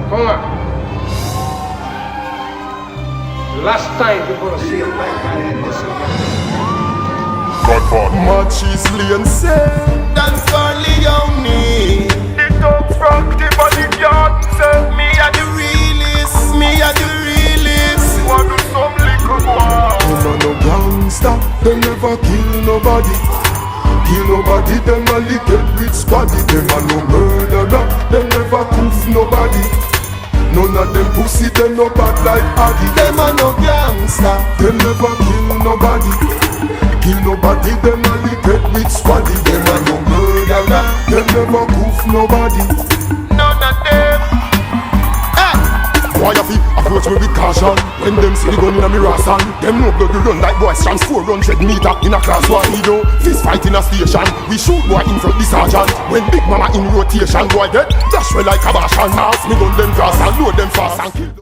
Come on. Last time we're gonna see a black guy in this Matches Lane say Dancehall Leone. the dog from the body yard say Me a the realest, me a the realest. want do some little boy. Them no gangster, them never kill nobody. Kill nobody, them a lick with squaddy. Them a no murderer, them never proof nobody. None of them pussy, them no bad like Addy. Them a no gangster. Them never kill nobody. Kill nobody, them a lick with squaddy. Them a no murderer, them never proof nobody. None of them. Why you fi approach me with caution? When them see the gun in a me rassan, them no blood we run like boys trans 400 meter in a class 1. We do fist fight in a station. We shoot boy in front the sergeant. When big mama in rotation, boy get dash well like a bashan. Ask me gun them cross and load them fast and kill them.